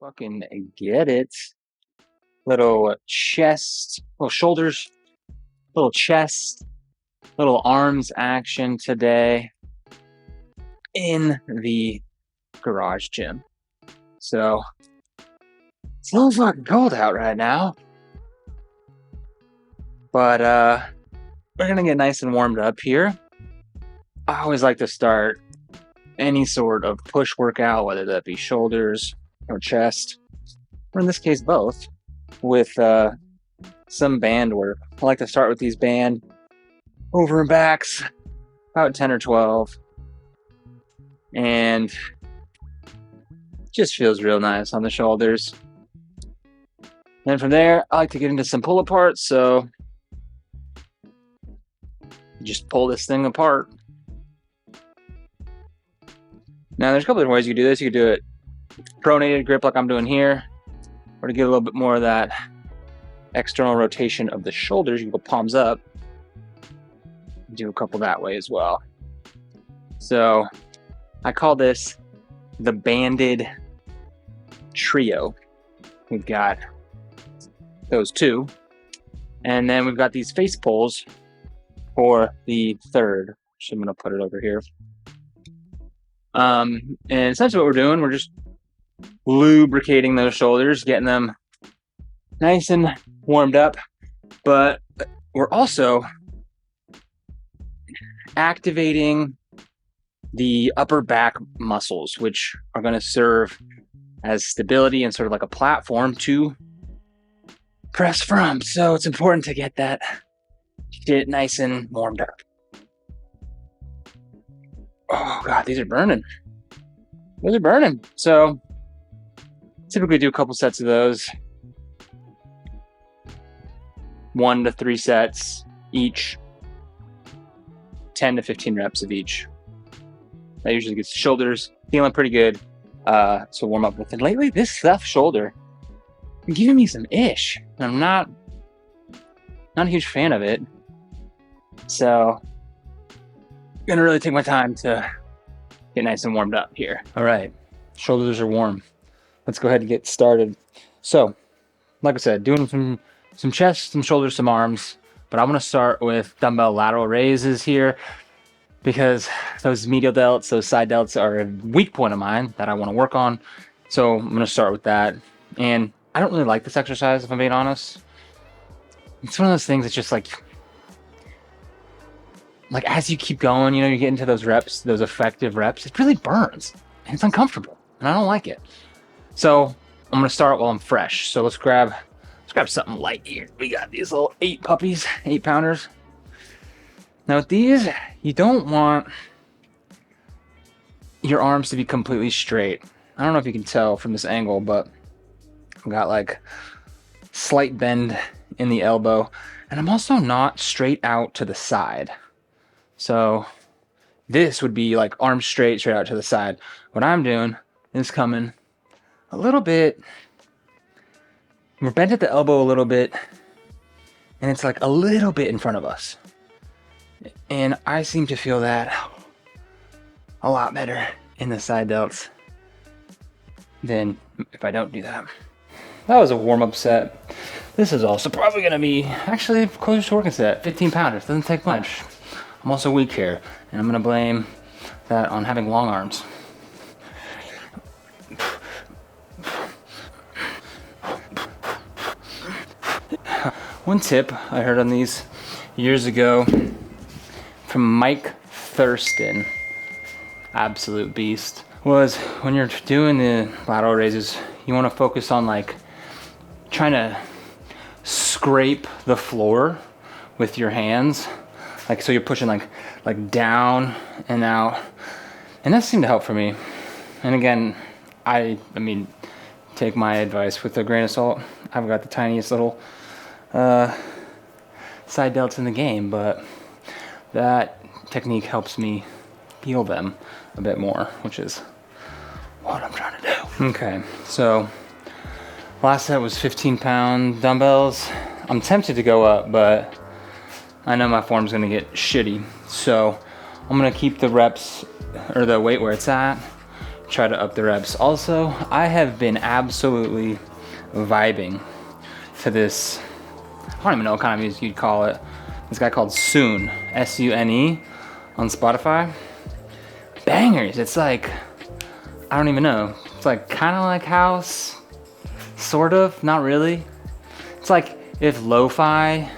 Fucking get it. Little chest, little shoulders, little chest, little arms action today in the garage gym. So it's a little fucking cold out right now, but we're gonna get nice and warmed up here. I always like to start any sort of push workout, whether that be shoulders or chest, or in this case both, with some band work. I like to start with these band over and backs, about 10 or 12, and just feels real nice on the shoulders. And from there, I like to get into some pull aparts, so just pull this thing apart. Now there's a couple of ways you can do this. You can do it pronated grip like I'm doing here, or to get a little bit more of that external rotation of the shoulders, you can go palms up. Do a couple that way as well. So I call this the banded trio. We've got those two, and then we've got these face pulls for the third. So I'm gonna put it over here. And essentially what we're doing, we're just lubricating those shoulders, getting them nice and warmed up, but we're also activating the upper back muscles, which are going to serve as stability and sort of like a platform to press from. So it's important to get that shit nice and warmed up. Oh God, these are burning. Those are burning. So typically do a couple sets of those. 1 to 3 sets each. 10 to 15 reps of each. That usually gets the shoulders feeling pretty good. So warm up with it. Lately, this left shoulder is giving me some ish. And I'm not a huge fan of it. So I'm gonna really take my time to get nice and warmed up here. All right, shoulders are warm. Let's go ahead and get started. So, like I said, doing some chest, some shoulders, some arms, but I'm gonna start with dumbbell lateral raises here because those medial delts, those side delts are a weak point of mine that I wanna work on. So I'm gonna start with that. And I don't really like this exercise, if I'm being honest. It's one of those things that's just like as you keep going, you get into those reps, those effective reps, it really burns and it's uncomfortable and I don't like it. So I'm gonna start while I'm fresh. So let's grab something light here. We got these little 8 puppies, 8 pounders. Now with these, you don't want your arms to be completely straight. I don't know if you can tell from this angle, but I've got like slight bend in the elbow, and I'm also not straight out to the side. So this would be like arms straight out to the side. What I'm doing is coming a little bit, we're bent at the elbow a little bit, and it's like a little bit in front of us. And I seem to feel that a lot better in the side delts than if I don't do that. That was a warm-up set. This is also probably gonna be actually closer to working set, 15 pounders, doesn't take much. I'm also weak here, and I'm gonna blame that on having long arms. One tip I heard on these years ago from Mike Thurston, absolute beast, was when you're doing the lateral raises, you want to focus on like trying to scrape the floor with your hands, like so you're pushing like down and out, and that seemed to help for me. And again, I mean, take my advice with a grain of salt. I've got the tiniest little side delts in the game, but that technique helps me feel them a bit more, which is what I'm trying to do. Okay, so last set was 15-pound dumbbells. I'm tempted to go up, but I know my form's gonna get shitty. So I'm gonna keep the reps or the weight where it's at, try to up the reps. Also, I have been absolutely vibing to this, I don't even know what kind of music you'd call it. This guy called Sune, S-U-N-E, on Spotify. Bangers. It's like, I don't even know. It's like kind of like house, sort of, not really. It's like if lo-fi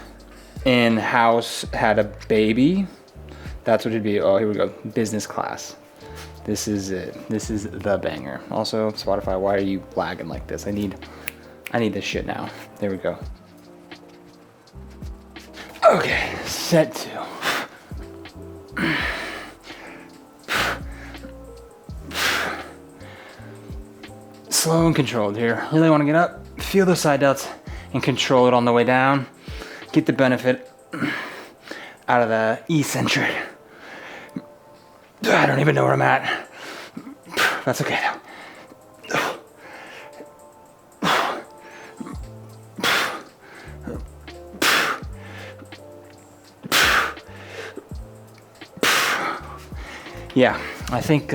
and house had a baby, that's what it'd be. Oh, here we go. Business Class. This is it. This is the banger. Also, Spotify, why are you lagging like this? I need this shit now. There we go. Okay, set 2. Slow and controlled here. Really want to get up, feel those side delts, and control it on the way down. Get the benefit out of the eccentric. I don't even know where I'm at. That's okay though. Yeah, I think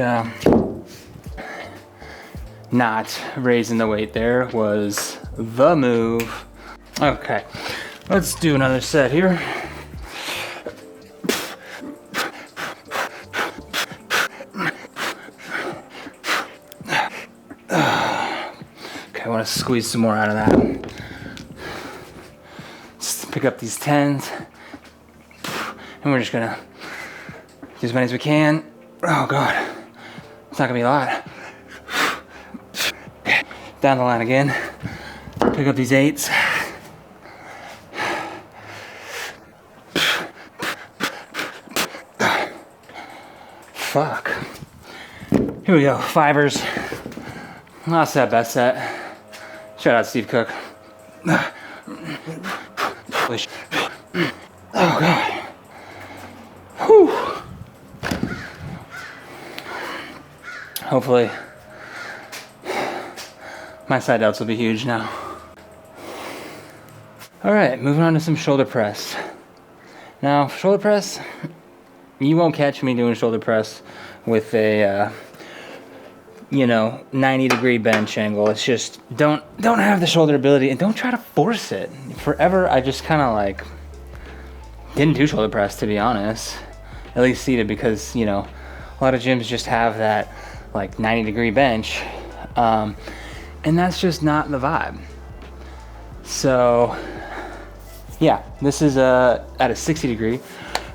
not raising the weight there was the move. Okay, let's do another set here. Okay, I want to squeeze some more out of that. Just pick up these 10s, and we're just gonna do as many as we can. Oh God, it's not gonna be a lot. Okay, down the line again. Pick up these 8s. Fuck. Here we go, 5ers. Last set, best set. Shout out Steve Cook. Oh God. Whew. Hopefully, my side delts will be huge now. All right, moving on to some shoulder press. Now, shoulder press, you won't catch me doing shoulder press with a, 90-degree bench angle. It's just, don't have the shoulder ability, and don't try to force it. Forever, I just kind of like, didn't do shoulder press, to be honest. At least seated, because, a lot of gyms just have that, like 90-degree bench, and that's just not the vibe. So yeah, this is at a 60-degree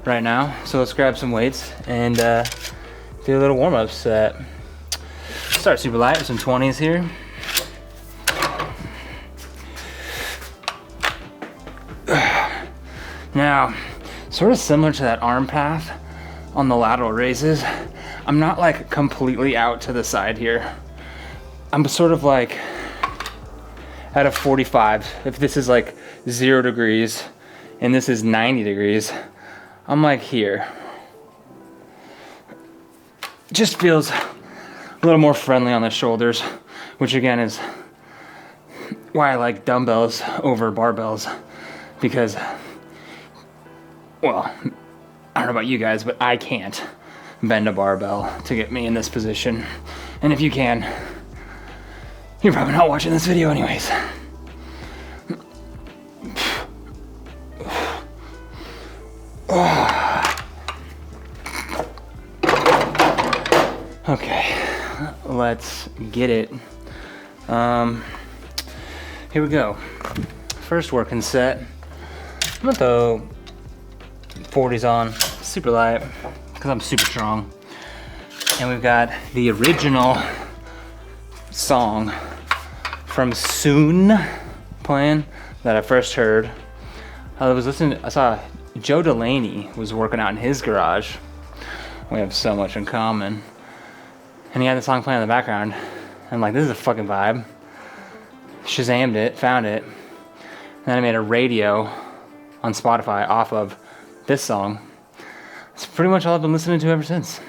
right now, so let's grab some weights and do a little warm-up set. Start super light with some 20s here. Now, sort of similar to that arm path on the lateral raises, I'm not like completely out to the side here. I'm sort of like at a 45. If this is like 0 degrees and this is 90 degrees, I'm like here. Just feels a little more friendly on the shoulders, which again is why I like dumbbells over barbells, because, well, I don't know about you guys, but I can't bend a barbell to get me in this position. And if you can, you're probably not watching this video anyways. Okay, let's get it. Here we go. First working set. I'm gonna throw 40s on, super light, because I'm super strong. And we've got the original song from Sune playing that I first heard. I saw Joe Delaney was working out in his garage. We have so much in common. And he had the song playing in the background. I'm like, this is a fucking vibe. Shazammed it, found it. And then I made a radio on Spotify off of this song. It's pretty much all I've been listening to ever since.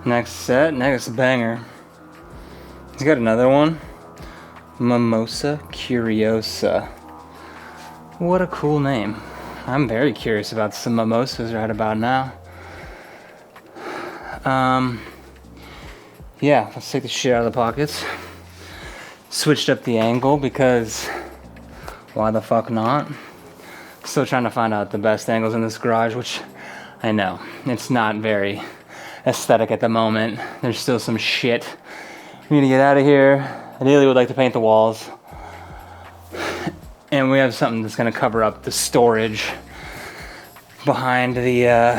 Next set, next banger. He's got another one. Mimosa Curiosa. What a cool name. I'm very curious about some mimosas right about now. Yeah, let's take the shit out of the pockets. Switched up the angle because why the fuck not? Still trying to find out the best angles in this garage, which I know it's not very aesthetic at the moment. There's still some shit. We need to get out of here. Ideally, would like to paint the walls. And we have something that's gonna cover up the storage behind the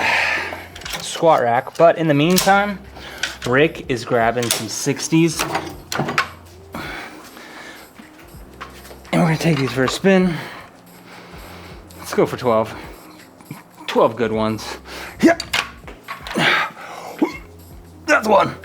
squat rack. But in the meantime, Rick is grabbing some 60s. And we're gonna take these for a spin. Let's go for 12. 12 good ones. Yeah. That's one.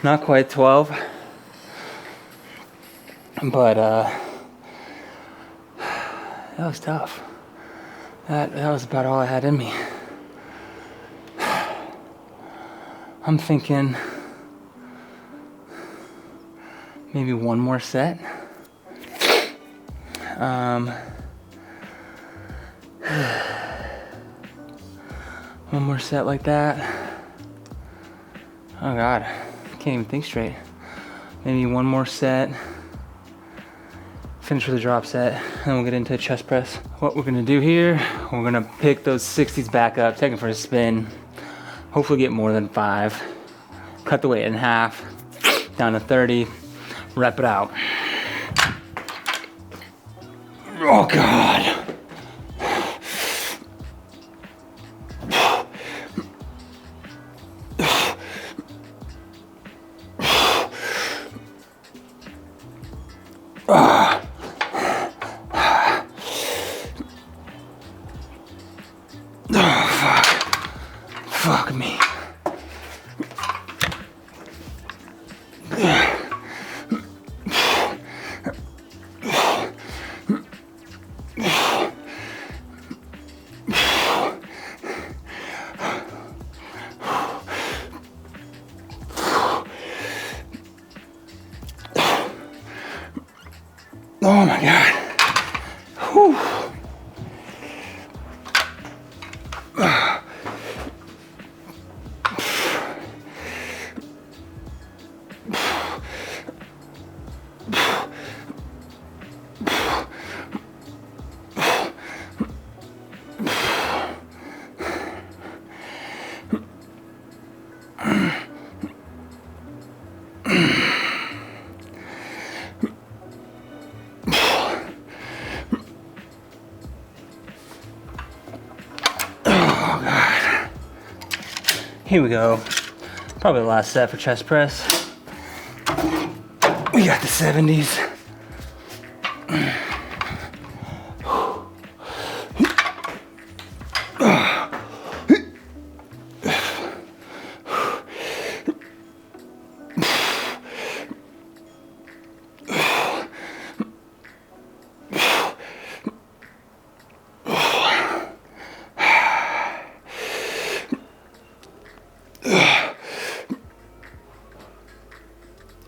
Not quite 12, but that was tough. That was about all I had in me. I'm thinking maybe one more set. One more set like that. Oh God. Can't even think straight. Maybe one more set. Finish with a drop set, and then we'll get into a chest press. What we're gonna do here, we're gonna pick those 60s back up, take them for a spin, hopefully get more than 5. Cut the weight in half, down to 30, rep it out. Oh God. Fuck me. Oh my God. Whew. Here we go. Probably the last set for chest press. We got the 70s.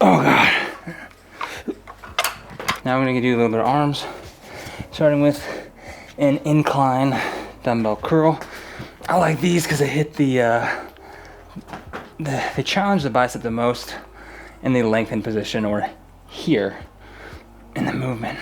Oh God. Now we're gonna do a little bit of arms, starting with an incline dumbbell curl. I like these because they hit they challenge the bicep the most in the lengthened position, or here in the movement.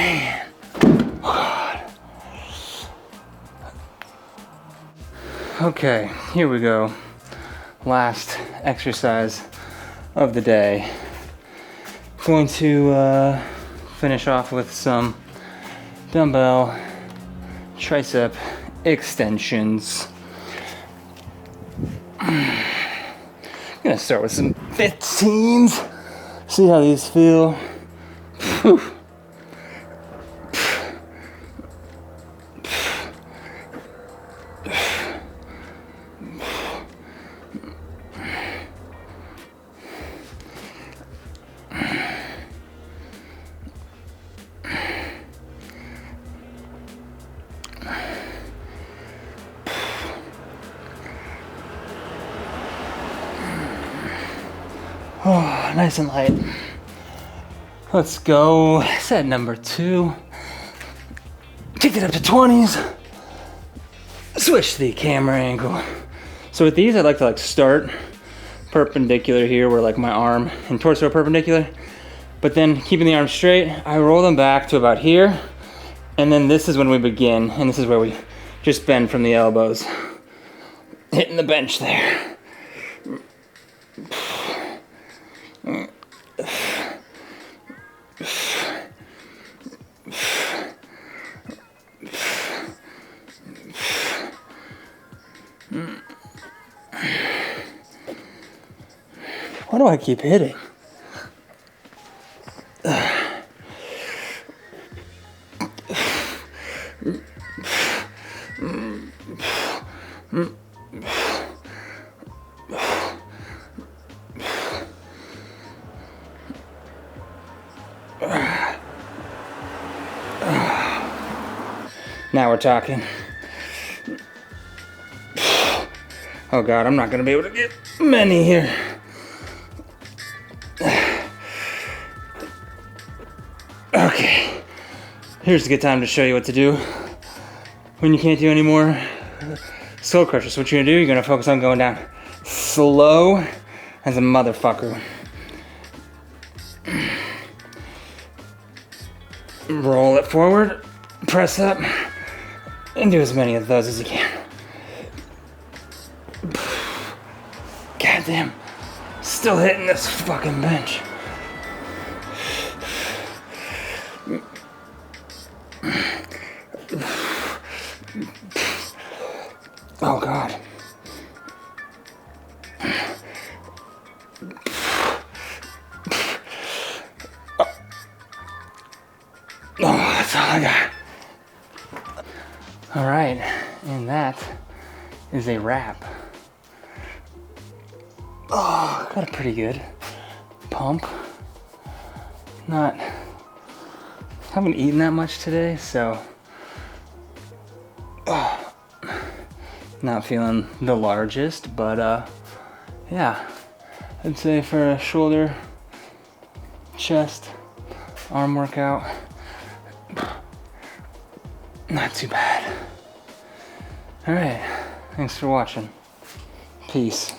man. God. Okay, here we go. Last exercise of the day. Going to finish off with some dumbbell tricep extensions. I'm gonna start with some 15s. See how these feel. Whew. Oh, nice and light. Let's go. Set number 2. Take it up to 20s. Switch the camera angle. So with these, I like to start perpendicular here, where like my arm and torso are perpendicular. But then keeping the arms straight, I roll them back to about here. And then this is when we begin. And this is where we just bend from the elbows. Hitting the bench there. Why do I keep hitting? Now we're talking. Oh God, I'm not gonna be able to get many here. Okay, here's a good time to show you what to do when you can't do any more skull crushers. So what you're gonna do, you're gonna focus on going down slow as a motherfucker. Roll it forward, press up, and do as many of those as you can. Goddamn, still hitting this fucking bench. Oh God. Oh, that's all I got. All right, and that is a wrap. Oh, got a pretty good pump. Haven't eaten that much today, so not feeling the largest, but yeah, I'd say for a shoulder, chest, arm workout, not too bad. All right, thanks for watching. Peace.